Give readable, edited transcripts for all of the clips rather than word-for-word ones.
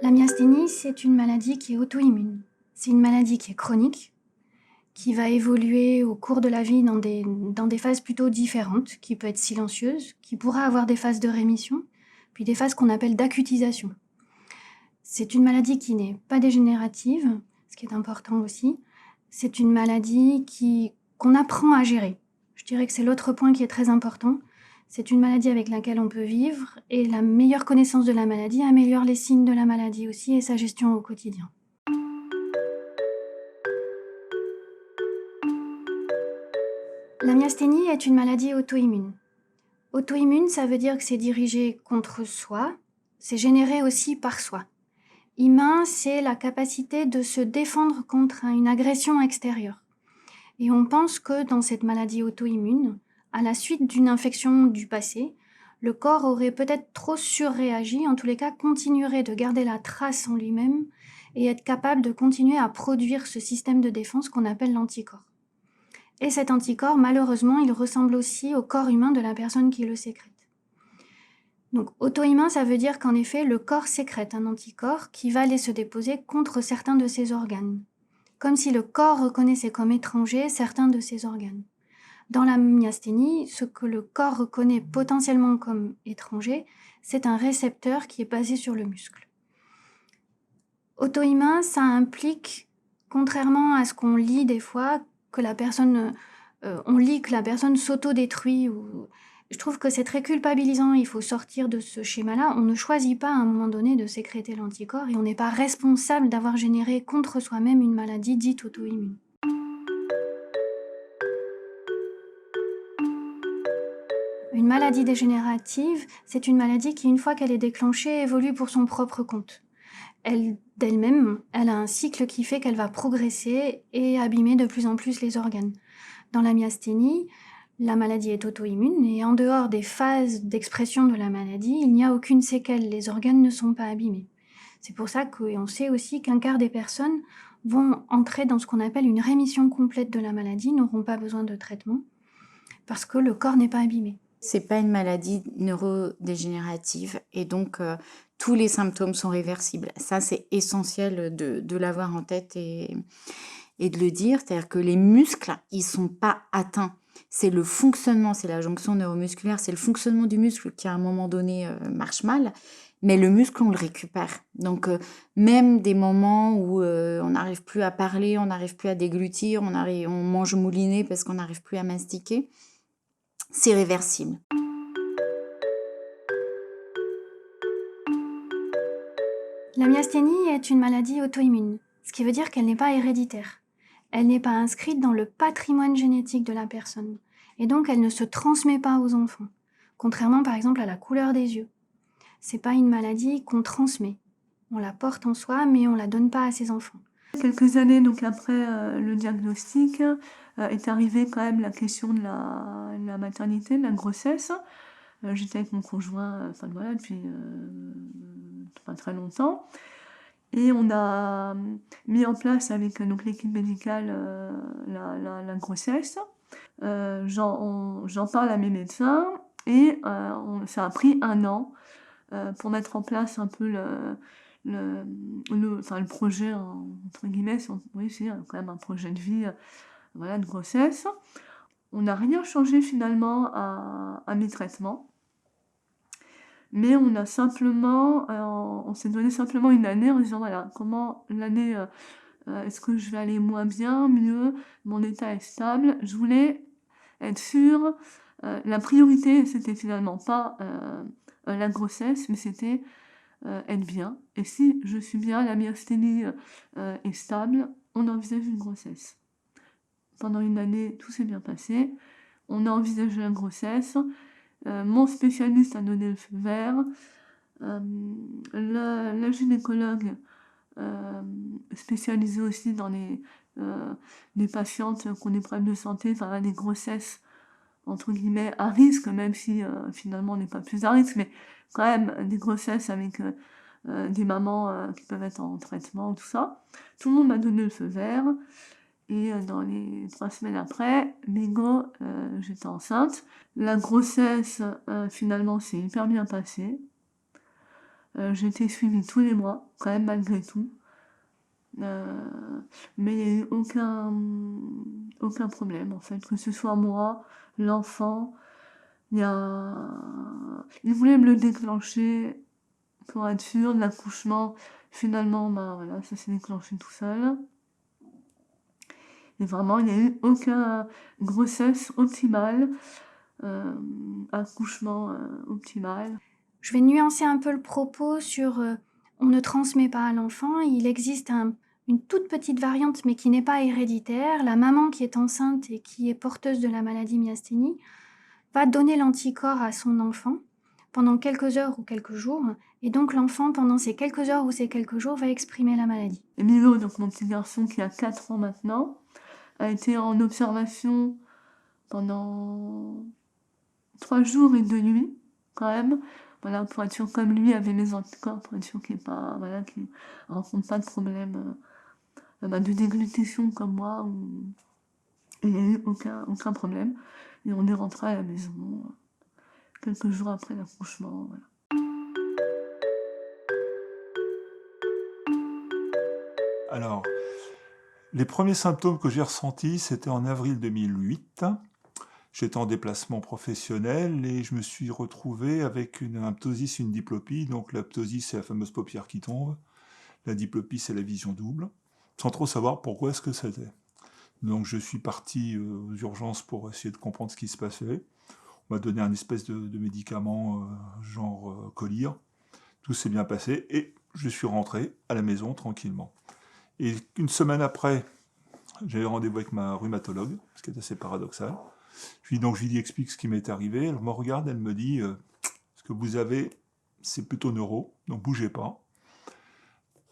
La myasthénie, c'est une maladie qui est auto-immune. C'est une maladie qui est chronique, qui va évoluer au cours de la vie dans des phases plutôt différentes, qui peut être silencieuse, qui pourra avoir des phases de rémission, puis des phases qu'on appelle d'acutisation. C'est une maladie qui n'est pas dégénérative, ce qui est important aussi. C'est une maladie qu'on apprend à gérer. Je dirais que c'est l'autre point qui est très important. C'est une maladie avec laquelle on peut vivre et la meilleure connaissance de la maladie améliore les signes de la maladie aussi et sa gestion au quotidien. La myasthénie est une maladie auto-immune. Auto-immune, ça veut dire que c'est dirigé contre soi, c'est généré aussi par soi. Immun, c'est la capacité de se défendre contre une agression extérieure. Et on pense que dans cette maladie auto-immune, à la suite d'une infection du passé, le corps aurait peut-être trop surréagi, en tous les cas continuerait de garder la trace en lui-même et être capable de continuer à produire ce système de défense qu'on appelle l'anticorps. Et cet anticorps, malheureusement, il ressemble aussi au corps humain de la personne qui le sécrète. Donc auto-immun, ça veut dire qu'en effet, le corps sécrète un anticorps qui va aller se déposer contre certains de ses organes, comme si le corps reconnaissait comme étranger certains de ses organes. Dans la myasthénie, ce que le corps reconnaît potentiellement comme étranger, c'est un récepteur qui est basé sur le muscle. Auto-immun, ça implique, contrairement à ce qu'on lit des fois, que la personne, on lit que la personne s'auto-détruit. Je trouve que c'est très culpabilisant, il faut sortir de ce schéma-là. On ne choisit pas à un moment donné de sécréter l'anticorps et on n'est pas responsable d'avoir généré contre soi-même une maladie dite auto-immune. Une maladie dégénérative, c'est une maladie qui, une fois qu'elle est déclenchée, évolue pour son propre compte. D'elle-même, elle a un cycle qui fait qu'elle va progresser et abîmer de plus en plus les organes. Dans la myasthénie, la maladie est auto-immune et en dehors des phases d'expression de la maladie, il n'y a aucune séquelle, les organes ne sont pas abîmés. C'est pour ça qu'on sait aussi qu'un quart des personnes vont entrer dans ce qu'on appelle une rémission complète de la maladie, n'auront pas besoin de traitement, parce que le corps n'est pas abîmé. C'est pas une maladie neurodégénérative et donc tous les symptômes sont réversibles. Ça, c'est essentiel de l'avoir en tête et de le dire. C'est-à-dire que les muscles, ils sont pas atteints. C'est le fonctionnement, c'est la jonction neuromusculaire, c'est le fonctionnement du muscle qui, à un moment donné, marche mal. Mais le muscle, on le récupère. Donc, même des moments où on n'arrive plus à parler, on n'arrive plus à déglutir, on mange mouliné parce qu'on n'arrive plus à mastiquer, c'est réversible. La myasthénie est une maladie auto-immune, ce qui veut dire qu'elle n'est pas héréditaire. Elle n'est pas inscrite dans le patrimoine génétique de la personne, et donc elle ne se transmet pas aux enfants, contrairement par exemple à la couleur des yeux. C'est pas une maladie qu'on transmet. On la porte en soi, mais on la donne pas à ses enfants. Quelques années donc après le diagnostic, est arrivée quand même la question de la maternité, de la grossesse. J'étais avec mon conjoint, enfin voilà, depuis pas très longtemps. Et on a mis en place avec donc l'équipe médicale la grossesse. J'en parle à mes médecins et ça a pris 1 an pour mettre en place un peu le projet, entre guillemets, oui, c'est quand même un projet de vie, voilà, de grossesse. On n'a rien changé finalement à mes traitements. Mais on a simplement, on s'est donné simplement une année en disant voilà, comment l'année, est-ce que je vais aller moins bien, mieux, mon état est stable. Je voulais être sûre. La priorité, c'était finalement pas la grossesse, mais c'était être bien. Et si je suis bien, la myasthénie est stable, on envisage une grossesse. Pendant une année, tout s'est bien passé. On a envisagé la grossesse. Mon spécialiste a donné le feu vert. La gynécologue spécialisée aussi dans les patientes qui ont des problèmes de santé, enfin des grossesses entre guillemets à risque, même si finalement on n'est pas plus à risque, mais quand même des grossesses avec des mamans qui peuvent être en traitement, tout ça. Tout le monde m'a donné le feu vert. Et dans les 3 semaines après, bingo, j'étais enceinte. La grossesse, finalement, s'est hyper bien passée. J'ai été suivie tous les mois, quand même malgré tout. Mais il n'y a eu aucun problème en fait, que ce soit moi, l'enfant. Il voulait me le déclencher pour être sûr de l'accouchement. Finalement, voilà, ça s'est déclenché tout seul. Et vraiment, il n'y a eu aucune grossesse optimale, accouchement optimal. Je vais nuancer un peu le propos sur on ne transmet pas à l'enfant. Il existe une toute petite variante, mais qui n'est pas héréditaire. La maman qui est enceinte et qui est porteuse de la maladie myasthénie va donner l'anticorps à son enfant pendant quelques heures ou quelques jours. Et donc l'enfant, pendant ces quelques heures ou ces quelques jours, va exprimer la maladie. Et Milo, donc mon petit garçon qui a 4 ans maintenant, a été en observation pendant 3 jours et 2 nuits, quand même. Voilà, pour être sûr, comme lui avait les anticorps, pour être sûr qu'il ne rencontre pas de problème de déglutition comme moi, il n'y a eu aucun problème. Et on est rentré à la maison quelques jours après l'accouchement. Voilà. Alors, les premiers symptômes que j'ai ressentis, c'était en avril 2008. J'étais en déplacement professionnel et je me suis retrouvé avec un ptosis, une diplopie. Donc la ptosis, c'est la fameuse paupière qui tombe. La diplopie, c'est la vision double. Sans trop savoir pourquoi est-ce que c'était. Donc je suis parti aux urgences pour essayer de comprendre ce qui se passait. On m'a donné un espèce de médicament genre Colire. Tout s'est bien passé et je suis rentré à la maison tranquillement. Et une semaine après, j'avais rendez-vous avec ma rhumatologue, ce qui est assez paradoxal. Je lui dis, explique ce qui m'est arrivé. Elle me regarde, elle me dit, ce que vous avez, c'est plutôt neuro, donc bougez pas.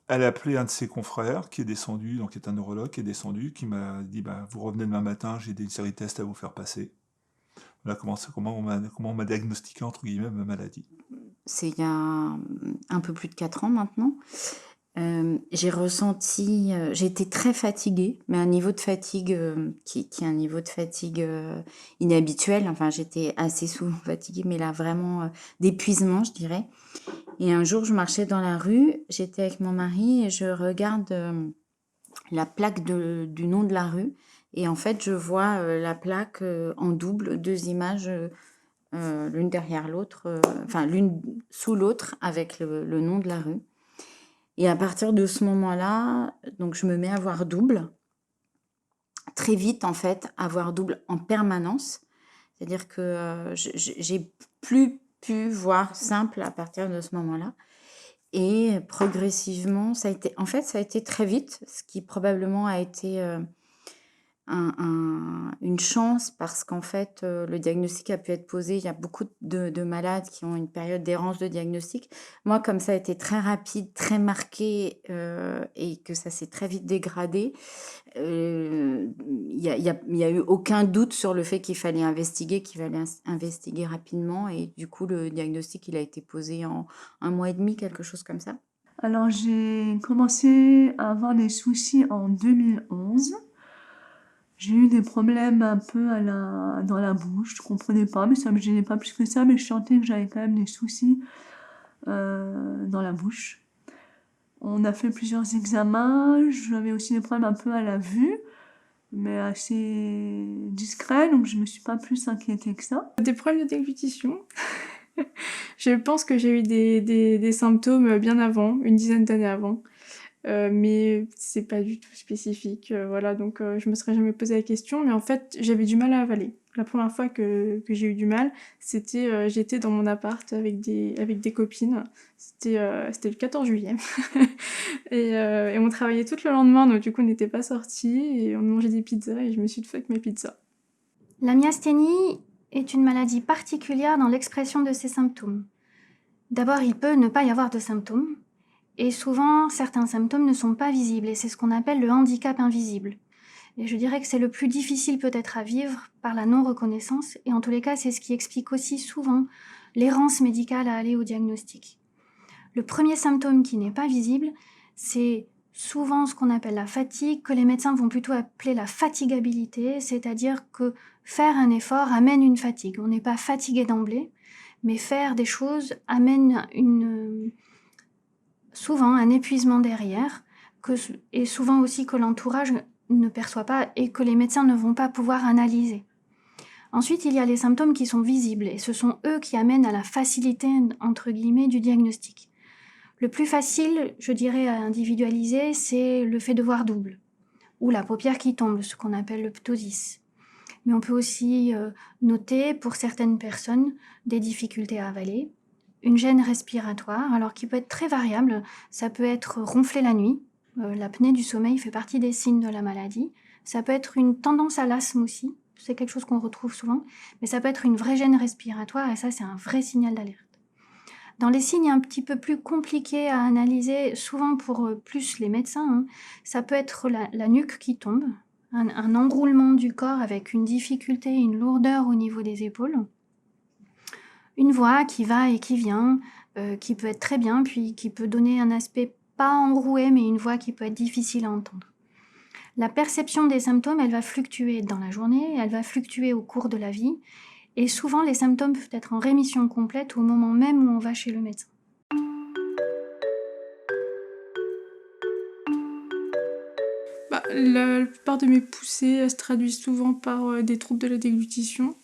Elle a appelé un de ses confrères qui est descendu, donc qui est un neurologue, qui est descendu, qui m'a dit, vous revenez demain matin, j'ai une série de tests à vous faire passer. Voilà comment on m'a diagnostiqué, entre guillemets, ma maladie. C'est il y a un peu plus de 4 ans maintenant. J'ai été très fatiguée, mais un niveau de fatigue qui est un niveau de fatigue inhabituel. Enfin, j'étais assez souvent fatiguée, mais là, vraiment d'épuisement, je dirais. Et un jour, je marchais dans la rue, j'étais avec mon mari et je regarde la plaque du nom de la rue. Et en fait, je vois la plaque en double, 2 images, l'une derrière l'autre, enfin l'une sous l'autre avec le nom de la rue. Et à partir de ce moment-là, donc je me mets à voir double. Très vite, en fait, à voir double en permanence. C'est-à-dire que j'ai plus pu voir simple à partir de ce moment-là. Et progressivement, ça a été très vite, ce qui probablement a été une chance parce qu'en fait, le diagnostic a pu être posé. Il y a beaucoup de malades qui ont une période d'errance de diagnostic. Moi, comme ça a été très rapide, très marqué et que ça s'est très vite dégradé, il y a eu aucun doute sur le fait qu'il fallait investiguer rapidement. Et du coup, le diagnostic, il a été posé en 1 mois et demi, quelque chose comme ça. Alors, j'ai commencé à avoir des soucis en 2011. J'ai eu des problèmes un peu dans la bouche, je comprenais pas, mais ça me gênait pas plus que ça, mais je sentais que j'avais quand même des soucis dans la bouche. On a fait plusieurs examens, j'avais aussi des problèmes un peu à la vue, mais assez discrets, donc je me suis pas plus inquiétée que ça. Des problèmes de déglutition. Je pense que j'ai eu des symptômes bien avant, une dizaine d'années avant. Mais c'est pas du tout spécifique, voilà, donc je me serais jamais posé la question, mais en fait, j'avais du mal à avaler. La première fois que j'ai eu du mal, c'était, j'étais dans mon appart avec des copines, c'était le 14 juillet et on travaillait tout le lendemain, donc du coup, on n'était pas sortis et on mangeait des pizzas et je me suis fait avec mes pizzas. La myasthénie est une maladie particulière dans l'expression de ses symptômes. D'abord, il peut ne pas y avoir de symptômes, et souvent, certains symptômes ne sont pas visibles, et c'est ce qu'on appelle le handicap invisible. Et je dirais que c'est le plus difficile peut-être à vivre par la non-reconnaissance, et en tous les cas, c'est ce qui explique aussi souvent l'errance médicale à aller au diagnostic. Le premier symptôme qui n'est pas visible, c'est souvent ce qu'on appelle la fatigue, que les médecins vont plutôt appeler la fatigabilité, c'est-à-dire que faire un effort amène une fatigue. On n'est pas fatigué d'emblée, mais faire des choses amène souvent un épuisement derrière, et souvent aussi que l'entourage ne perçoit pas et que les médecins ne vont pas pouvoir analyser. Ensuite, il y a les symptômes qui sont visibles, et ce sont eux qui amènent à la facilité, entre guillemets, du diagnostic. Le plus facile, je dirais, à individualiser, c'est le fait de voir double, ou la paupière qui tombe, ce qu'on appelle le ptosis. Mais on peut aussi noter, pour certaines personnes, des difficultés à avaler, une gêne respiratoire, alors qui peut être très variable. Ça peut être ronfler la nuit, l'apnée du sommeil fait partie des signes de la maladie. Ça peut être une tendance à l'asthme aussi, c'est quelque chose qu'on retrouve souvent, mais ça peut être une vraie gêne respiratoire, et ça, c'est un vrai signal d'alerte. Dans les signes un petit peu plus compliqués à analyser, souvent pour plus les médecins, ça peut être la nuque qui tombe, un enroulement du corps avec une difficulté, une lourdeur au niveau des épaules, une voix qui va et qui vient, qui peut être très bien, puis qui peut donner un aspect pas enroué, mais une voix qui peut être difficile à entendre. La perception des symptômes, elle va fluctuer dans la journée, elle va fluctuer au cours de la vie, et souvent les symptômes peuvent être en rémission complète au moment même où on va chez le médecin. La plupart de mes poussées se traduisent souvent par des troubles de la déglutition.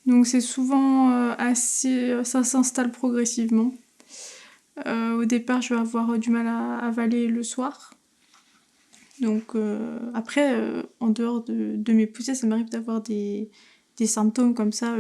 Donc c'est souvent ça s'installe progressivement. Au départ, je vais avoir du mal à avaler le soir. Donc après, en dehors de mes poussées, ça m'arrive d'avoir des symptômes comme ça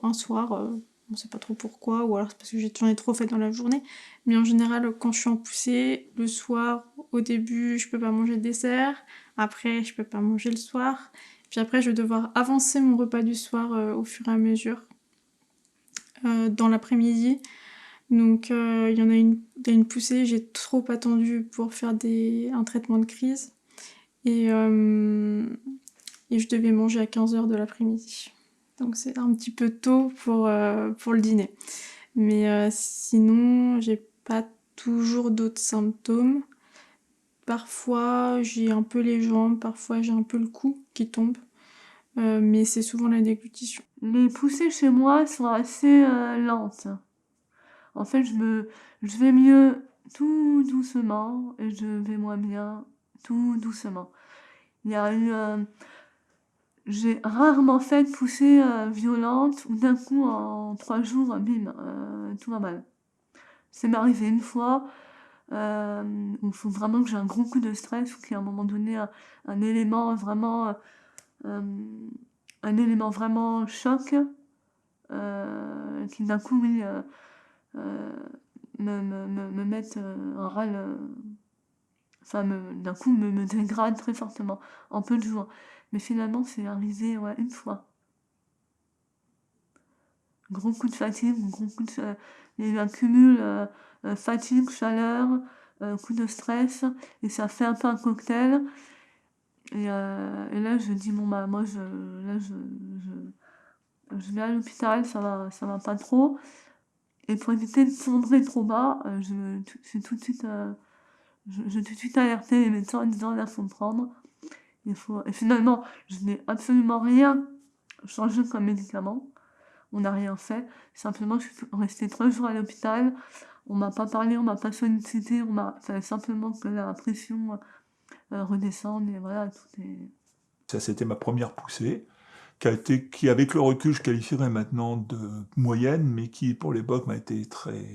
un soir. On sait pas trop pourquoi, ou alors c'est parce que j'en ai trop fait dans la journée. Mais en général, quand je suis en poussée, le soir, au début, je peux pas manger de dessert. Après, je peux pas manger le soir. Puis après, je vais devoir avancer mon repas du soir au fur et à mesure dans l'après-midi. Donc il y a une poussée, j'ai trop attendu pour faire un traitement de crise. Et je devais manger à 15h de l'après-midi. Donc c'est un petit peu tôt pour le dîner. Mais sinon, j'ai pas toujours d'autres symptômes. Parfois, j'ai un peu les jambes, parfois j'ai un peu le cou qui tombe. Mais c'est souvent la déglutition. Les poussées chez moi sont assez lentes. En fait, je vais mieux tout doucement et je vais moins bien tout doucement. Il y a eu... j'ai rarement fait de poussées violentes où d'un coup, en 3 jours, bim, tout va mal. Ça m'est arrivé une fois où il faut vraiment que j'ai un gros coup de stress ou qu'il y a à un moment donné un élément vraiment choc qui d'un coup, oui, me mette un râle, d'un coup me dégrade très fortement en peu de jours. Mais finalement, c'est arrivé une fois. Gros coup de fatigue, il y a eu un cumul fatigue, chaleur, coup de stress, et ça fait un peu un cocktail. Et là, je dis, bon, bah, moi, je vais à l'hôpital, ça va pas trop. Et pour éviter de sombrer trop bas, j'ai tout de suite alerté les médecins en disant, là, faut me prendre. Et finalement, je n'ai absolument rien changé comme médicament. On n'a rien fait. Simplement, je suis restée 3 jours à l'hôpital. On m'a pas parlé, on m'a pas sollicité. Fallait simplement que la pression redescende. Et voilà, tout est... Ça, c'était ma première poussée, qui avec le recul, je qualifierais maintenant de moyenne, mais qui, pour l'époque, m'a été très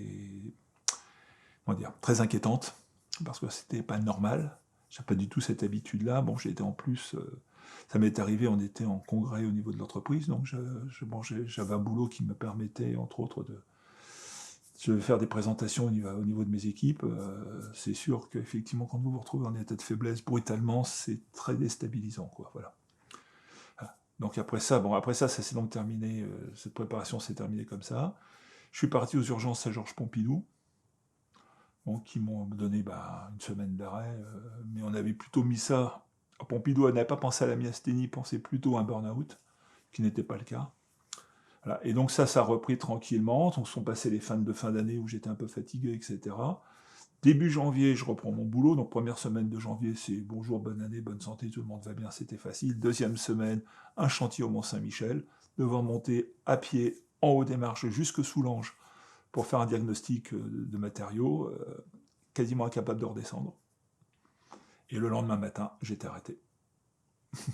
inquiétante, parce que c'était pas normal. J'ai pas du tout cette habitude-là. Bon, j'étais en plus... ça m'est arrivé, on était en congrès au niveau de l'entreprise, donc j'avais un boulot qui me permettait, entre autres, de faire des présentations au niveau de mes équipes. C'est sûr qu'effectivement, quand vous vous retrouvez en état de faiblesse brutalement, c'est très déstabilisant, quoi. Voilà. Donc après ça, ça s'est donc terminé, cette préparation s'est terminée comme ça. Je suis parti aux urgences à Georges Pompidou, qui m'ont donné une semaine d'arrêt, mais on avait plutôt mis ça... Pompidou n'avait pas pensé à la myasthénie, pensait plutôt à un burn-out, qui n'était pas le cas. Voilà. Et donc ça a repris tranquillement. Donc sont passées les fins d'année où j'étais un peu fatigué, etc. Début janvier, je reprends mon boulot. Donc première semaine de janvier, c'est bonjour, bonne année, bonne santé, tout le monde va bien, c'était facile. Deuxième semaine, un chantier au Mont-Saint-Michel, devoir monter à pied en haut des marches jusque Soulanges pour faire un diagnostic de matériaux. quasiment incapable de redescendre. Et le lendemain matin, j'étais arrêté.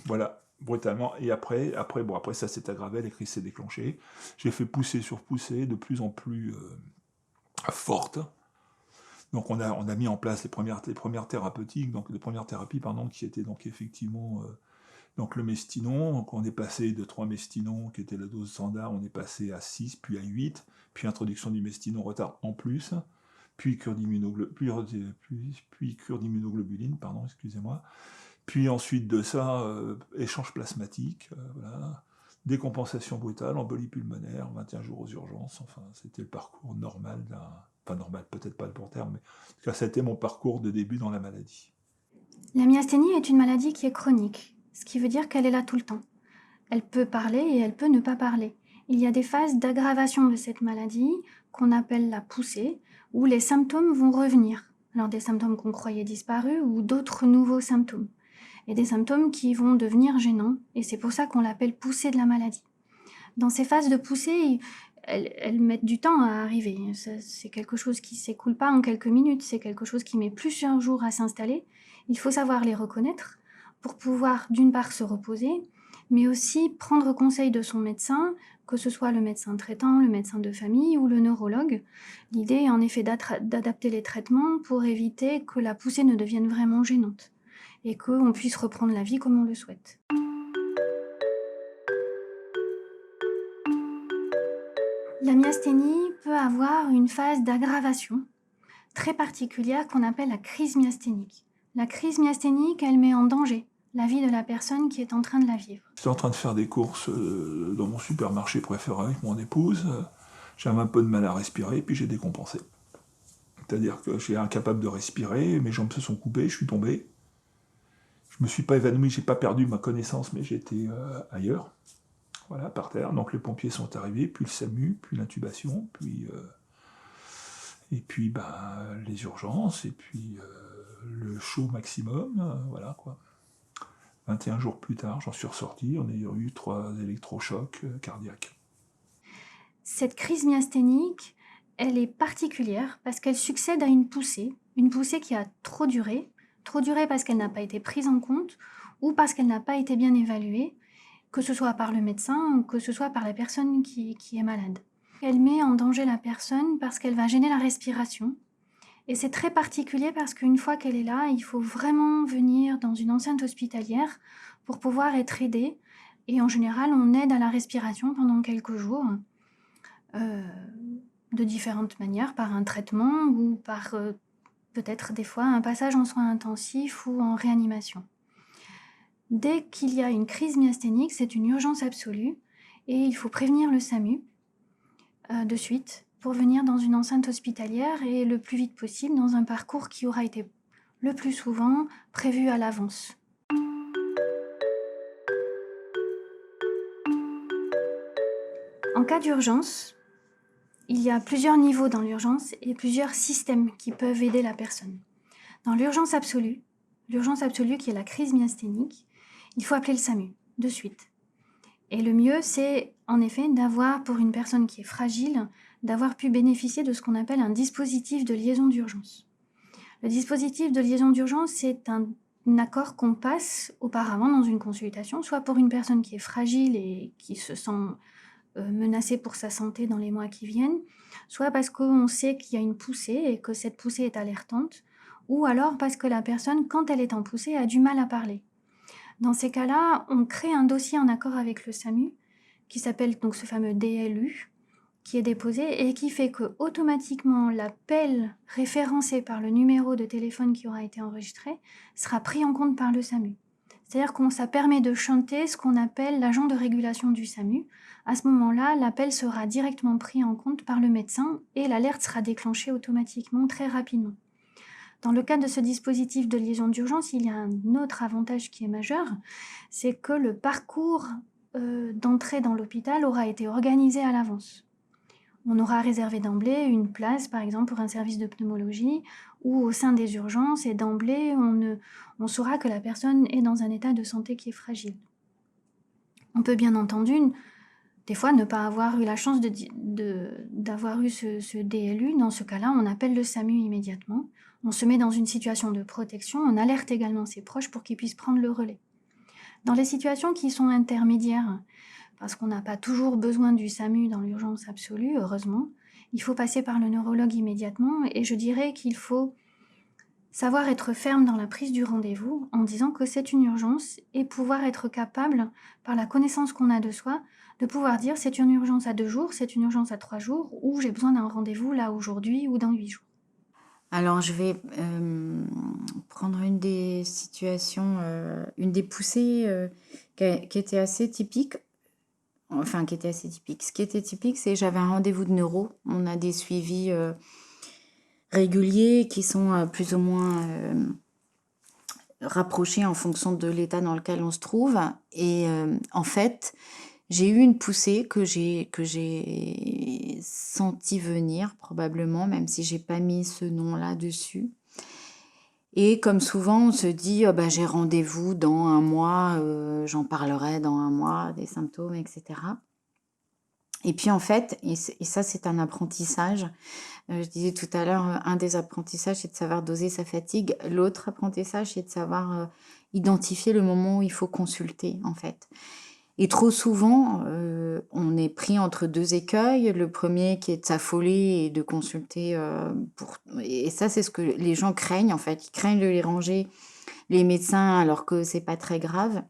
Voilà, brutalement. Et après ça s'est aggravé, la crise s'est déclenchée. J'ai fait pousser sur pousser, de plus en plus forte. Donc on a mis en place les premières thérapies, qui étaient donc effectivement donc le Mestinon. Donc on est passé de 3 Mestinons, qui était la dose standard, on est passé à 6, puis à 8, puis introduction du Mestinon retard en plus, puis cure d'immunoglobuline, excusez-moi. Puis ensuite de ça, échange plasmatique, voilà. Décompensation brutale, embolie pulmonaire, 21 jours aux urgences. Enfin, c'était le parcours normal Enfin, normal, peut-être pas le bon terme, mais en tout cas, c'était mon parcours de début dans la maladie. La myasthénie est une maladie qui est chronique, ce qui veut dire qu'elle est là tout le temps. Elle peut parler et elle peut ne pas parler. Il y a des phases d'aggravation de cette maladie qu'on appelle la poussée, où les symptômes vont revenir. Alors des symptômes qu'on croyait disparus ou d'autres nouveaux symptômes. Et des symptômes qui vont devenir gênants, et c'est pour ça qu'on l'appelle poussée de la maladie. Dans ces phases de poussée, elles mettent du temps à arriver. C'est quelque chose qui ne s'écoule pas en quelques minutes, c'est quelque chose qui met plusieurs jours à s'installer. Il faut savoir les reconnaître pour pouvoir d'une part se reposer, mais aussi prendre conseil de son médecin, que ce soit le médecin traitant, le médecin de famille ou le neurologue. L'idée est en effet d'adapter les traitements pour éviter que la poussée ne devienne vraiment gênante et qu'on puisse reprendre la vie comme on le souhaite. La myasthénie peut avoir une phase d'aggravation très particulière qu'on appelle la crise myasthénique. La crise myasthénique, elle met en danger la vie de la personne qui est en train de la vivre. J'étais en train de faire des courses dans mon supermarché préféré avec mon épouse. J'avais un peu de mal à respirer, puis j'ai décompensé. C'est-à-dire que j'étais incapable de respirer, mes jambes se sont coupées, je suis tombé. Je me suis pas évanoui, j'ai pas perdu ma connaissance, mais j'étais ailleurs. Voilà, par terre. Donc les pompiers sont arrivés, puis le SAMU, puis l'intubation, puis les urgences, et puis le chaud maximum, voilà quoi. 21 jours plus tard, j'en suis ressorti en ayant eu 3 électrochocs cardiaques. Cette crise myasthénique, elle est particulière parce qu'elle succède à une poussée qui a trop duré parce qu'elle n'a pas été prise en compte ou parce qu'elle n'a pas été bien évaluée, que ce soit par le médecin ou que ce soit par la personne qui est malade. Elle met en danger la personne parce qu'elle va gêner la respiration. Et c'est très particulier parce qu'une fois qu'elle est là, il faut vraiment venir dans une enceinte hospitalière pour pouvoir être aidé. Et en général, on aide à la respiration pendant quelques jours, de différentes manières, par un traitement ou par peut-être des fois un passage en soins intensifs ou en réanimation. Dès qu'il y a une crise myasthénique, c'est une urgence absolue et il faut prévenir le SAMU de suite pour venir dans une enceinte hospitalière et le plus vite possible dans un parcours qui aura été le plus souvent prévu à l'avance. En cas d'urgence, il y a plusieurs niveaux dans l'urgence et plusieurs systèmes qui peuvent aider la personne. Dans l'urgence absolue qui est la crise myasthénique, il faut appeler le SAMU de suite. Et le mieux, c'est en effet d'avoir, pour une personne qui est fragile, d'avoir pu bénéficier de ce qu'on appelle un dispositif de liaison d'urgence. Le dispositif de liaison d'urgence, c'est un accord qu'on passe auparavant dans une consultation, soit pour une personne qui est fragile et qui se sent menacée pour sa santé dans les mois qui viennent, soit parce qu'on sait qu'il y a une poussée et que cette poussée est alertante, ou alors parce que la personne, quand elle est en poussée, a du mal à parler. Dans ces cas-là, on crée un dossier en accord avec le SAMU, qui s'appelle donc ce fameux DLU, qui est déposé et qui fait que automatiquement l'appel référencé par le numéro de téléphone qui aura été enregistré sera pris en compte par le SAMU. C'est-à-dire que ça permet de chanter ce qu'on appelle l'agent de régulation du SAMU. À ce moment-là, l'appel sera directement pris en compte par le médecin et l'alerte sera déclenchée automatiquement très rapidement. Dans le cadre de ce dispositif de liaison d'urgence, il y a un autre avantage qui est majeur, c'est que le parcours d'entrée dans l'hôpital aura été organisé à l'avance. On aura réservé d'emblée une place, par exemple, pour un service de pneumologie ou au sein des urgences, et d'emblée, on saura que la personne est dans un état de santé qui est fragile. On peut bien entendu Des fois, ne pas avoir eu la chance d'avoir eu ce DLU, dans ce cas-là, on appelle le SAMU immédiatement. On se met dans une situation de protection, on alerte également ses proches pour qu'ils puissent prendre le relais. Dans les situations qui sont intermédiaires, parce qu'on n'a pas toujours besoin du SAMU dans l'urgence absolue, heureusement, il faut passer par le neurologue immédiatement, et je dirais qu'il faut savoir être ferme dans la prise du rendez-vous en disant que c'est une urgence et pouvoir être capable, par la connaissance qu'on a de soi, de pouvoir dire c'est une urgence à 2 jours, c'est une urgence à 3 jours, ou j'ai besoin d'un rendez-vous là aujourd'hui ou dans 8 jours. Alors, je vais prendre une des situations, une des poussées qui était assez typique. Enfin, qui était assez typique. Ce qui était typique, c'est que j'avais un rendez-vous de neuro. On a des suivis réguliers qui sont plus ou moins rapprochés en fonction de l'état dans lequel on se trouve. Et en fait, j'ai eu une poussée que j'ai senti venir probablement, même si j'ai pas mis ce nom-là dessus. Et comme souvent, on se dit, bah, j'ai rendez-vous dans 1 mois, j'en parlerai dans 1 mois, des symptômes, etc. Et puis en fait, et ça c'est un apprentissage, je disais tout à l'heure, un des apprentissages c'est de savoir doser sa fatigue. L'autre apprentissage c'est de savoir identifier le moment où il faut consulter en fait. Et trop souvent, on est pris entre 2 écueils. Le premier qui est de s'affoler et de consulter et ça c'est ce que les gens craignent en fait. Ils craignent de les ranger, les médecins, alors que c'est pas très grave.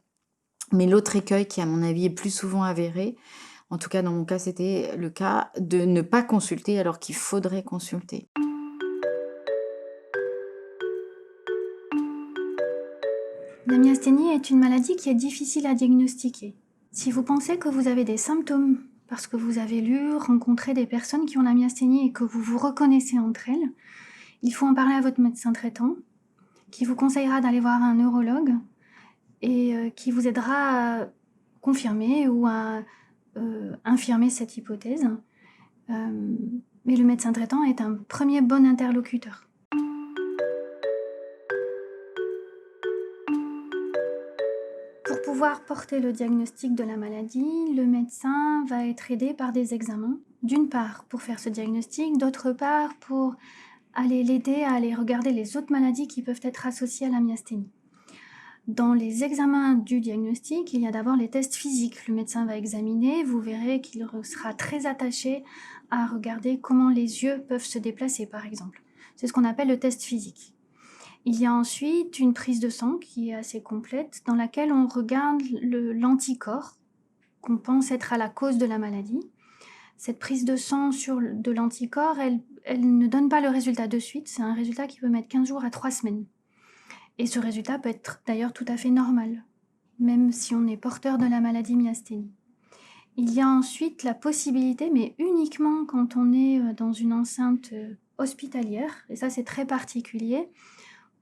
Mais l'autre écueil qui à mon avis est plus souvent avéré, en tout cas dans mon cas c'était le cas, de ne pas consulter alors qu'il faudrait consulter. La myasthénie est une maladie qui est difficile à diagnostiquer. Si vous pensez que vous avez des symptômes parce que vous avez lu, rencontré des personnes qui ont la myasthénie et que vous vous reconnaissez entre elles, il faut en parler à votre médecin traitant, qui vous conseillera d'aller voir un neurologue et qui vous aidera à confirmer ou à infirmer cette hypothèse. Mais le médecin traitant est un premier bon interlocuteur. Pour pouvoir porter le diagnostic de la maladie, le médecin va être aidé par des examens. D'une part, pour faire ce diagnostic, d'autre part, pour aller l'aider à aller regarder les autres maladies qui peuvent être associées à la myasthénie. Dans les examens du diagnostic, il y a d'abord les tests physiques. Le médecin va examiner, vous verrez qu'il sera très attaché à regarder comment les yeux peuvent se déplacer, par exemple. C'est ce qu'on appelle le test physique. Il y a ensuite une prise de sang qui est assez complète, dans laquelle on regarde l'anticorps qu'on pense être à la cause de la maladie. Cette prise de sang de l'anticorps, elle ne donne pas le résultat de suite, c'est un résultat qui peut mettre 15 jours à 3 semaines. Et ce résultat peut être d'ailleurs tout à fait normal, même si on est porteur de la maladie myasthénie. Il y a ensuite la possibilité, mais uniquement quand on est dans une enceinte hospitalière, et ça c'est très particulier,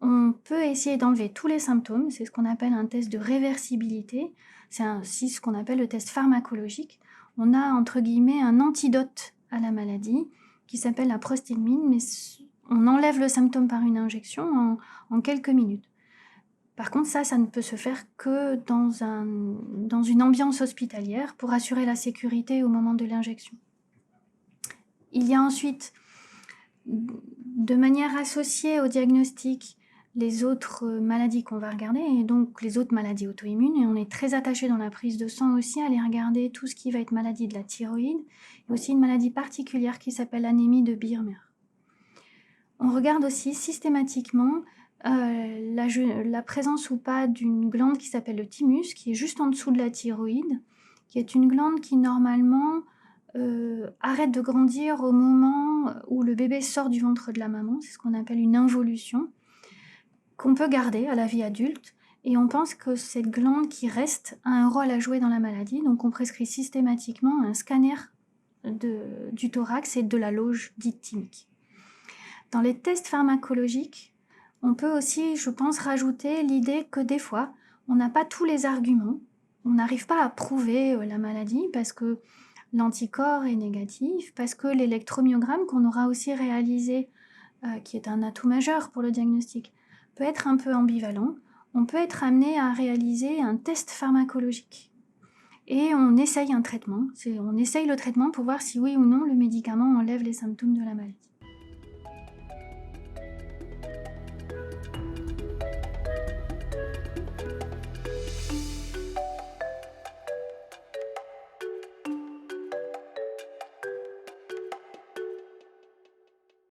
on peut essayer d'enlever tous les symptômes, c'est ce qu'on appelle un test de réversibilité, c'est aussi ce qu'on appelle le test pharmacologique. On a entre guillemets un antidote à la maladie qui s'appelle la prostémine, mais on enlève le symptôme par une injection en quelques minutes. Par contre, ça ne peut se faire que dans une ambiance hospitalière pour assurer la sécurité au moment de l'injection. Il y a ensuite, de manière associée au diagnostic, les autres maladies qu'on va regarder, et donc les autres maladies auto-immunes, et on est très attaché dans la prise de sang aussi à aller regarder tout ce qui va être maladie de la thyroïde, et aussi une maladie particulière qui s'appelle l'anémie de Birmer. On regarde aussi systématiquement la présence ou pas d'une glande qui s'appelle le thymus, qui est juste en dessous de la thyroïde, qui est une glande qui normalement arrête de grandir au moment où le bébé sort du ventre de la maman, c'est ce qu'on appelle une involution, qu'on peut garder à la vie adulte, et on pense que cette glande qui reste a un rôle à jouer dans la maladie, donc on prescrit systématiquement un scanner du thorax et de la loge dite thymique. Dans les tests pharmacologiques, on peut aussi, je pense, rajouter l'idée que des fois, on n'a pas tous les arguments, on n'arrive pas à prouver la maladie parce que l'anticorps est négatif, parce que l'électromyogramme qu'on aura aussi réalisé, qui est un atout majeur pour le diagnostic, peut être un peu ambivalent. On peut être amené à réaliser un test pharmacologique. et on essaye un traitement. On essaye le traitement pour voir si oui ou non le médicament enlève les symptômes de la maladie.